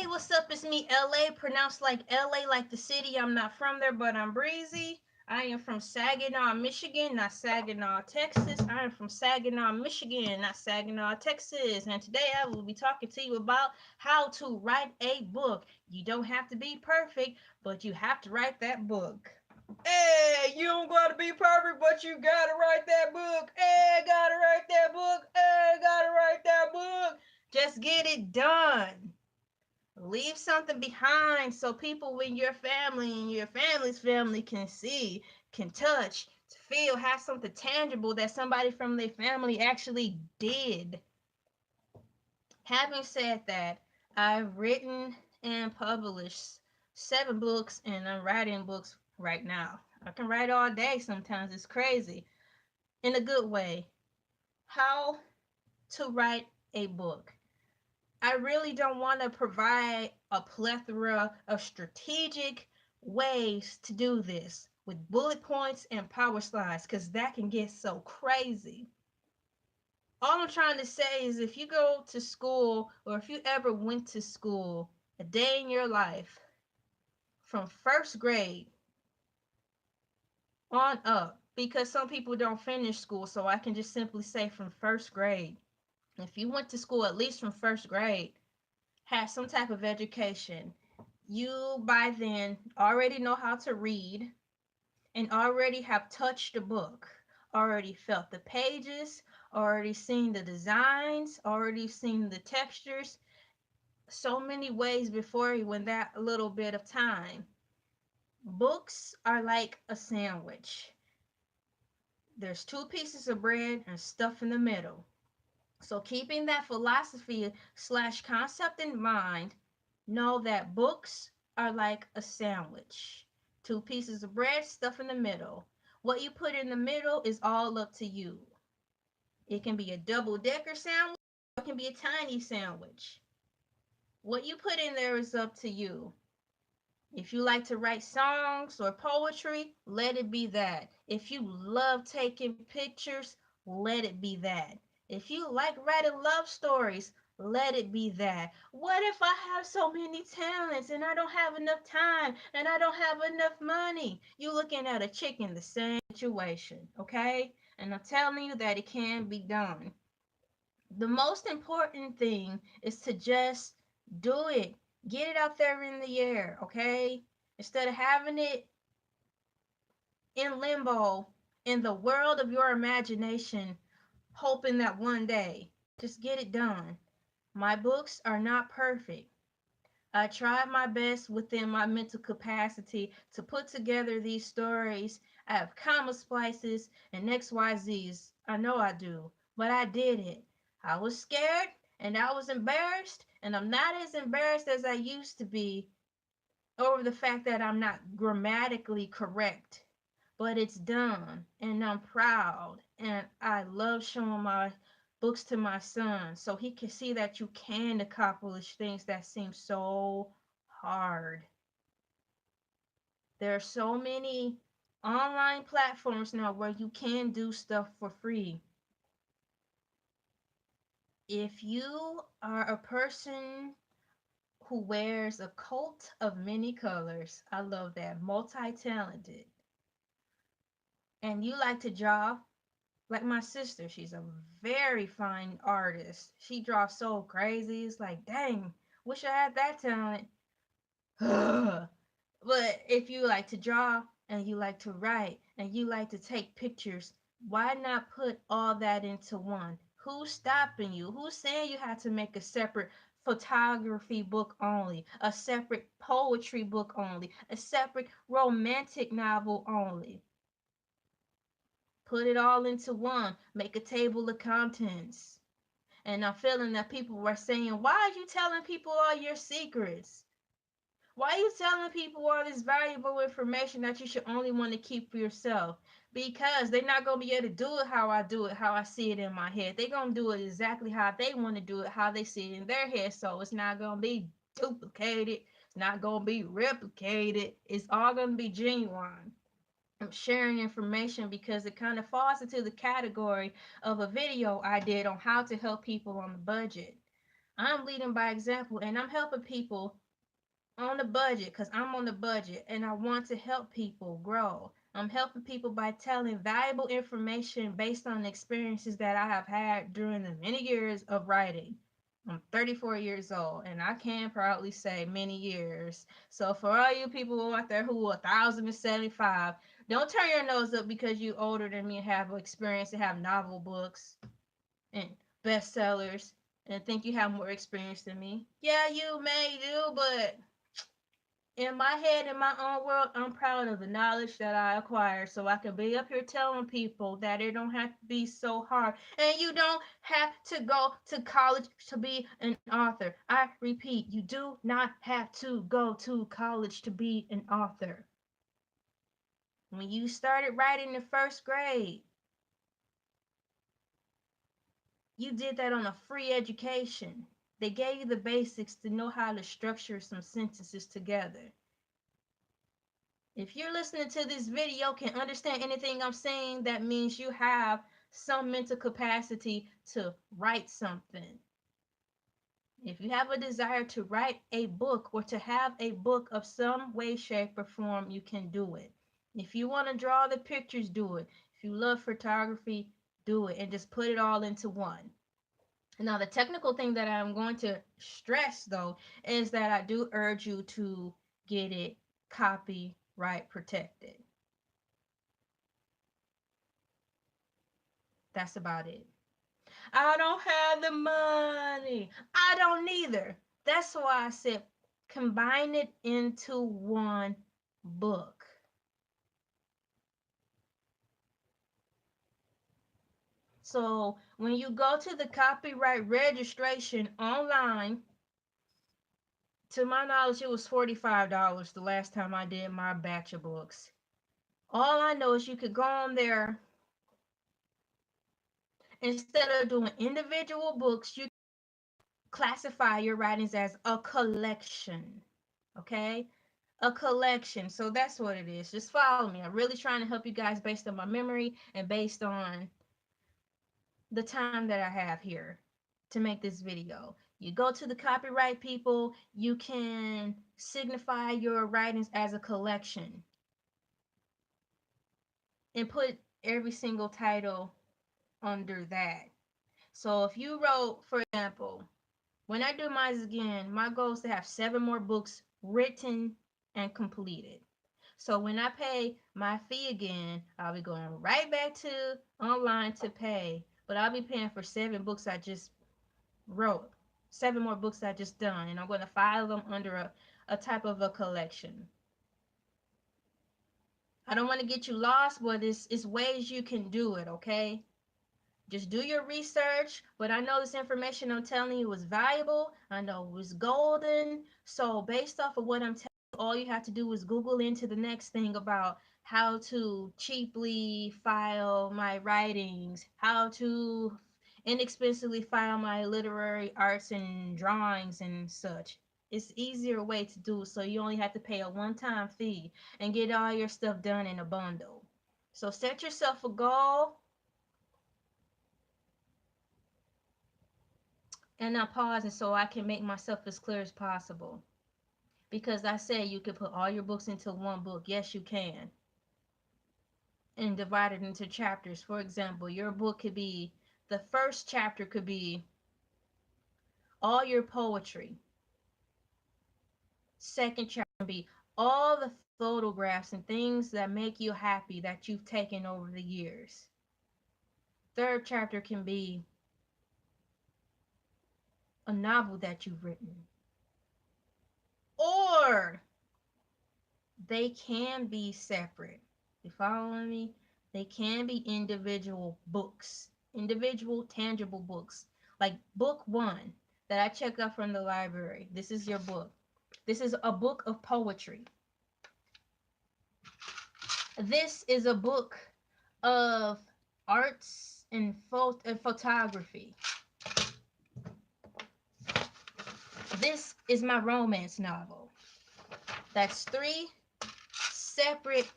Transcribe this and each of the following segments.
what's up? It's me, LA, pronounced like LA, like the city. I'm not from there, but I'm breezy. I am from Saginaw, Michigan, not Saginaw, Texas. I am from Saginaw, Michigan, not Saginaw, Texas. And today I will be talking to you about how to write a book. You don't have to be perfect, but you have to write that book. Hey, you don't gotta be perfect, but you gotta write that book. Hey, gotta write that book. Hey, gotta write that book. Just get it done. Leave something behind so people in your family and your family's family can see, can touch, feel, have something tangible that somebody from their family actually did. Having said that, I've written and published 7 books, and I'm writing books right now. I can write all day sometimes, it's crazy. In a good way. How to write a book. I really don't want to provide a plethora of strategic ways to do this with bullet points and power slides because that can get so crazy. All I'm trying to say is if you go to school or if you ever went to school a day in your life from first grade on up, because some people don't finish school, so I can just simply say from first grade. If you went to school at least from first grade, had some type of education, you by then already know how to read and already have touched the book, already felt the pages, already seen the designs, already seen the textures, so many ways before you in that little bit of time. Books are like a sandwich. There's 2 pieces of bread and stuff in the middle. So keeping that philosophy slash concept in mind, know that books are like a sandwich. 2 pieces of bread, stuff in the middle. What you put in the middle is all up to you. It can be a double-decker sandwich, or it can be a tiny sandwich. What you put in there is up to you. If you like to write songs or poetry, let it be that. If you love taking pictures, let it be that. If you like writing love stories, let it be that. What if I have so many talents and I don't have enough time and I don't have enough money? You looking at a chick in the same situation, okay? And I'm telling you that it can be done. The most important thing is to just do it. Get it out there in the air, okay? Instead of having it in limbo in the world of your imagination, hoping that one day, just get it done. My books are not perfect. I tried my best within my mental capacity to put together these stories. I have comma splices and XYZs. I know I do, but I did it. I was scared and I was embarrassed, and I'm not as embarrassed as I used to be over the fact that I'm not grammatically correct. But it's done, and I'm proud, and I love showing my books to my son so he can see that you can accomplish things that seem so hard. There are so many online platforms now where you can do stuff for free. If you are a person who wears a coat of many colors, I love that, multi-talented, and you like to draw, like my sister, she's a very fine artist. She draws so crazy. It's like, dang, wish I had that talent. But if you like to draw and you like to write and you like to take pictures, why not put all that into one? Who's stopping you? Who's saying you have to make a separate photography book only, a separate poetry book only, a separate romantic novel only? Put it all into one. Make a table of contents. And I'm feeling that people were saying, why are you telling people all your secrets? Why are you telling people all this valuable information that you should only want to keep for yourself? Because they're not going to be able to do it how I do it, how I see it in my head. They're going to do it exactly how they want to do it, how they see it in their head. So it's not going to be duplicated. It's not going to be replicated. It's all going to be genuine. I'm sharing information because it kind of falls into the category of a video I did on how to help people on the budget. I'm leading by example, and I'm helping people on a budget because I'm on the budget and I want to help people grow. I'm helping people by telling valuable information based on experiences that I have had during the many years of writing. I'm 34 years old and I can proudly say many years. So for all you people out there who are 1,075, don't turn your nose up because you older than me and have experience and have novel books and bestsellers and think you have more experience than me. Yeah, you may do, but in my head, in my own world, I'm proud of the knowledge that I acquired. So I can be up here telling people that it don't have to be so hard. And you don't have to go to college to be an author. I repeat, you do not have to go to college to be an author. When you started writing in first grade, you did that on a free education. They gave you the basics to know how to structure some sentences together. If you're listening to this video, can understand anything I'm saying, that means you have some mental capacity to write something. If you have a desire to write a book or to have a book of some way, shape, or form, you can do it. If you want to draw the pictures, do it. If you love photography, do it and just put it all into one. Now, the technical thing that I'm going to stress though is that I do urge you to get it copyright protected. That's about it. I don't have the money. I don't either. That's why I said combine it into one book. So when you go to the copyright registration online, to my knowledge, it was $45 the last time I did my batch of books. All I know is you could go on there, instead of doing individual books, you classify your writings as a collection. Okay? A collection. So that's what it is. Just follow me. I'm really trying to help you guys based on my memory and based on the time that I have here to make this video. You go to the copyright people, you can signify your writings as a collection and put every single title under that. So if you wrote, for example, when I do mine again, my goal is to have 7 more books written and completed. So when I pay my fee again, I'll be going right back to online to pay, but I'll be paying for 7 books I just wrote, 7 more books I just done, and I'm going to file them under a type of a collection. I don't want to get you lost, but it's ways you can do it, okay? Just do your research, but I know this information I'm telling you is valuable. I know it was golden. So based off of what I'm telling you, all you have to do is Google into the next thing about how to cheaply file my writings, how to inexpensively file my literary arts and drawings and such. It's easier way to do, so you only have to pay a one-time fee and get all your stuff done in a bundle. So set yourself a goal. And I'm pausing so I can make myself as clear as possible. Because I said you can put all your books into one book. Yes, you can. And divide it into chapters. For example, your book could be, the first chapter could be all your poetry. Second chapter could be all the photographs and things that make you happy that you've taken over the years. Third chapter can be a novel that you've written. Or they can be separate. You following me? They can be individual books, individual tangible books. Like book 1 that I checked out from the library. This is your book. This is a book of poetry. This is a book of arts and photography. This is my romance novel. That's 3 separate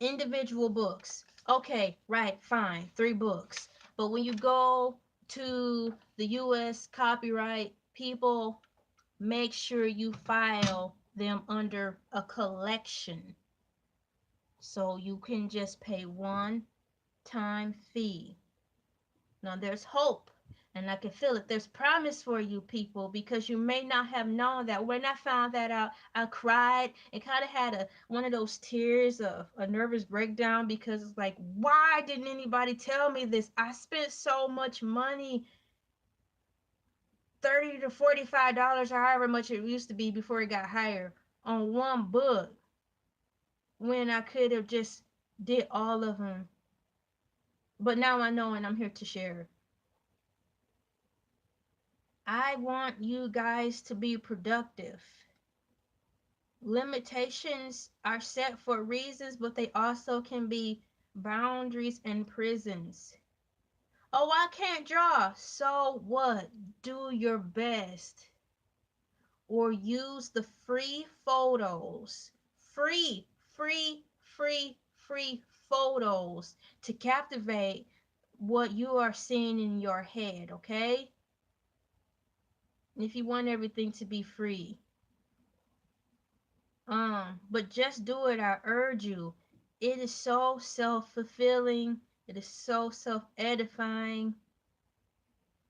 individual books. Okay, right, fine, 3 books. But when you go to the US copyright people, make sure you file them under a collection so you can just pay one time fee. Now there's hope, and I can feel it. There's promise for you people, because you may not have known that. When I found that out, I cried and kind of had a one of those tears of a nervous breakdown, because it's like, why didn't anybody tell me this? I spent so much money, $30 to $45, however much it used to be before it got higher, on one book, when I could have just did all of them. But now I know, and I'm here to share. I want you guys to be productive. Limitations are set for reasons, but they also can be boundaries and prisons. Oh, I can't draw. So what? Do your best. Or use the free photos. Free, free photos to captivate what you are seeing in your head, okay? If you want everything to be free. But just do it, I urge you. It is so self-fulfilling. It is so self-edifying.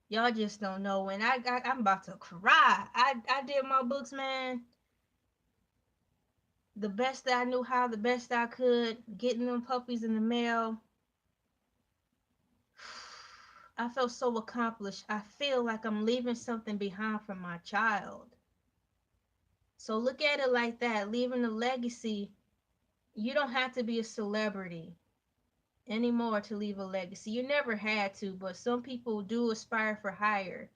Y'all just don't know. When I'm about to cry. I did my books, man, the best that I knew how, the best I could, getting them puppies in the mail. I felt so accomplished. I feel like I'm leaving something behind for my child. So look at it like that, leaving a legacy. You don't have to be a celebrity anymore to leave a legacy. You never had to, but some people do aspire for higher.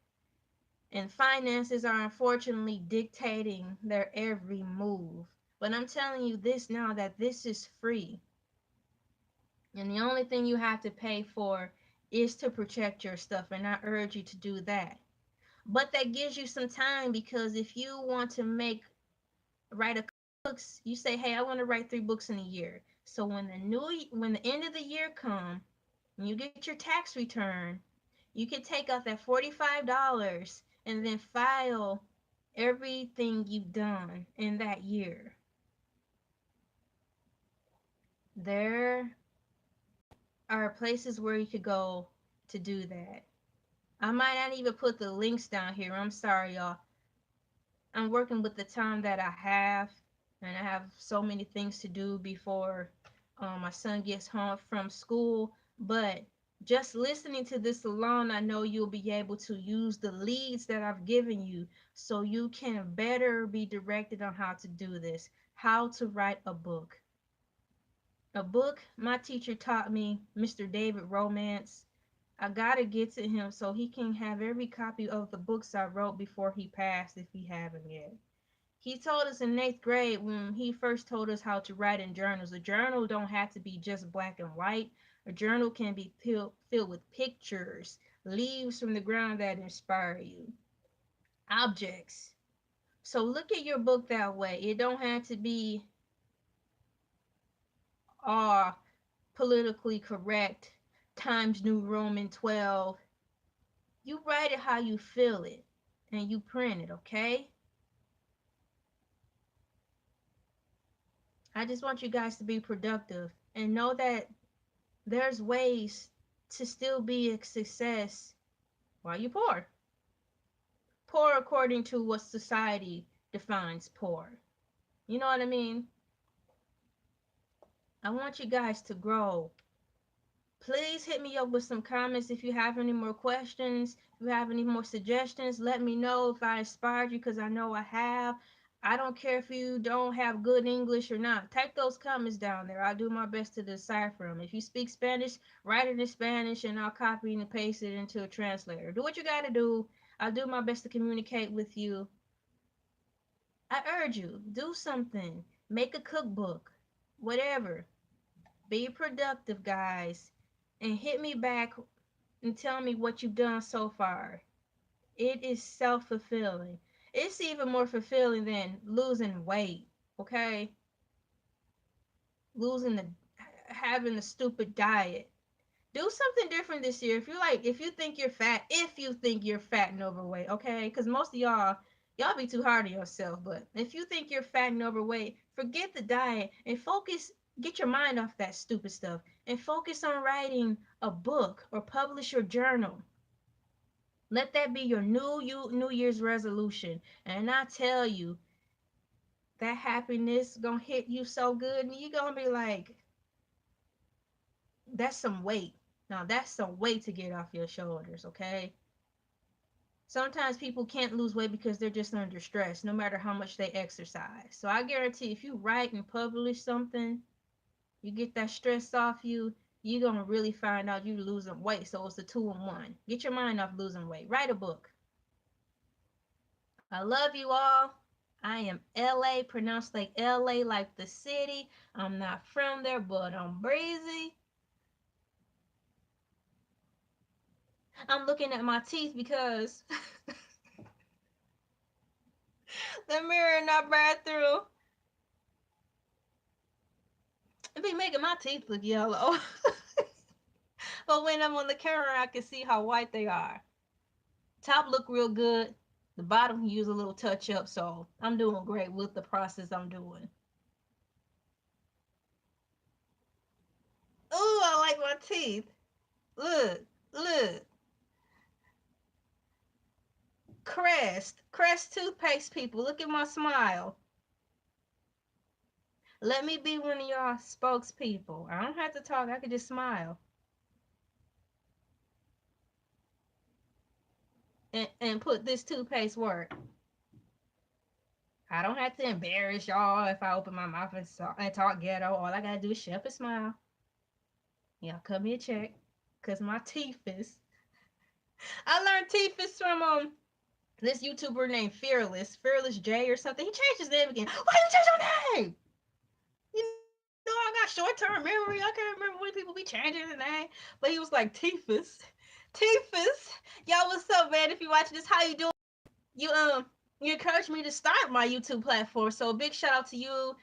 And finances are unfortunately dictating their every move. But I'm telling you this now, that this is free. And the only thing you have to pay for is to protect your stuff. And I urge you to do that. But that gives you some time, because if you want to write a books, you say, hey, I want to write 3 books in a year. So when the end of the year come, and you get your tax return, you can take out that $45 and then file everything you've done in that year. There are places where you could go to do that. I might not even put the links down here. I'm sorry, y'all. I'm working with the time that I have, and I have so many things to do before my son gets home from school. But just listening to this alone, I know you'll be able to use the leads that I've given you, so you can better be directed on how to do this, how to write a book. A book, my teacher taught me, Mr. David Romance. I gotta get to him so he can have every copy of the books I wrote before he passed, if he haven't yet. He told us in 8th grade, when he first told us how to write in journals. A journal don't have to be just black and white. A journal can be filled with pictures, leaves from the ground that inspire you, objects. So look at your book that way. It don't have to be all politically correct, Times New Roman 12. You write it how you feel it, and you print it, okay? I just want you guys to be productive and know that there's ways to still be a success while you're poor. Poor according to what society defines poor. You know what I mean? I want you guys to grow. Please hit me up with some comments if you have any more questions. If you have any more suggestions, let me know if I inspired you, because I know I have. I don't care if you don't have good English or not. Type those comments down there. I'll do my best to decipher them. If you speak Spanish, write it in Spanish and I'll copy and paste it into a translator. Do what you got to do. I'll do my best to communicate with you. I urge you, do something. Make a cookbook. Whatever. Be productive, guys. And hit me back and tell me what you've done so far. It is self-fulfilling. It's even more fulfilling than losing weight, okay? Losing the Having a stupid diet. Do something different this year. If you think you're fat, if you think you're fat and overweight, okay? Because most of y'all be too hard on yourself. But if you think you're fat and overweight, forget the diet and focus. Get your mind off that stupid stuff and focus on writing a book or publish your journal. Let that be your New Year's resolution. And I tell you, that happiness gonna hit you so good, and you gonna be like, that's some weight. Now that's some weight to get off your shoulders, okay? Sometimes people can't lose weight because they're just under stress, no matter how much they exercise. So I guarantee if you write and publish something, you get that stress off you, you're gonna really find out you're losing weight. So it's a two in one. Get your mind off losing weight. Write a book. I love you all. I am LA, pronounced like LA, like the city. I'm not from there, but I'm breezy. I'm looking at my teeth because the mirror in our bathroom, it be making my teeth look yellow. But when I'm on the camera, I can see how white they are. Top look real good. The bottom can use a little touch up, so I'm doing great with the process I'm doing. Ooh, I like my teeth. Look, look. Crest toothpaste people. Look at my smile. Let me be one of y'all spokespeople. I don't have to talk. I can just smile and put this toothpaste work. I don't have to embarrass y'all if I open my mouth and talk ghetto. All I gotta do is shut up and smile. Y'all cut me a check. Cause my teeth is. I learned teeth is from this YouTuber named Fearless J or something. He changed his name again. Why you change your name? You know I got short term memory. I can't remember when people be changing the name. But he was like Teefus. Teefus. Y'all, what's up, man? If you watching this, how you doing? You you encouraged me to start my YouTube platform. So a big shout out to you,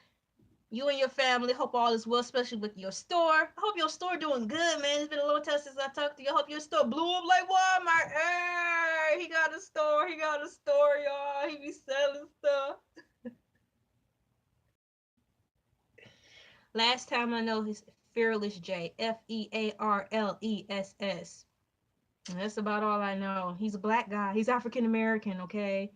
you and your family. Hope all is well, especially with your store. I hope your store doing good, man. It's been a long time since I talked to you. I hope your store blew up like Walmart. Hey, he got a store. He got a store, y'all. He be selling stuff. Last time I know his Fearless J, Fearless. And that's about all I know. He's a black guy. He's African American, okay?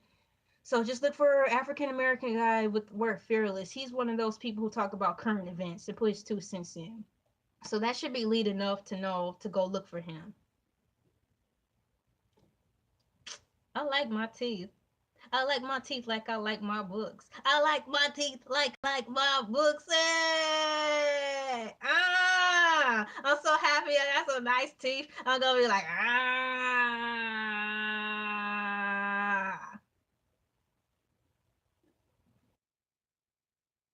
So just look for African American guy with the word fearless. He's one of those people who talk about current events and put his 2 cents in. So that should be lead enough to know to go look for him. I like my teeth. I like my teeth like I like my books. I like my teeth like my books. Hey! I'm so happy I got some nice teeth. I'm gonna be like,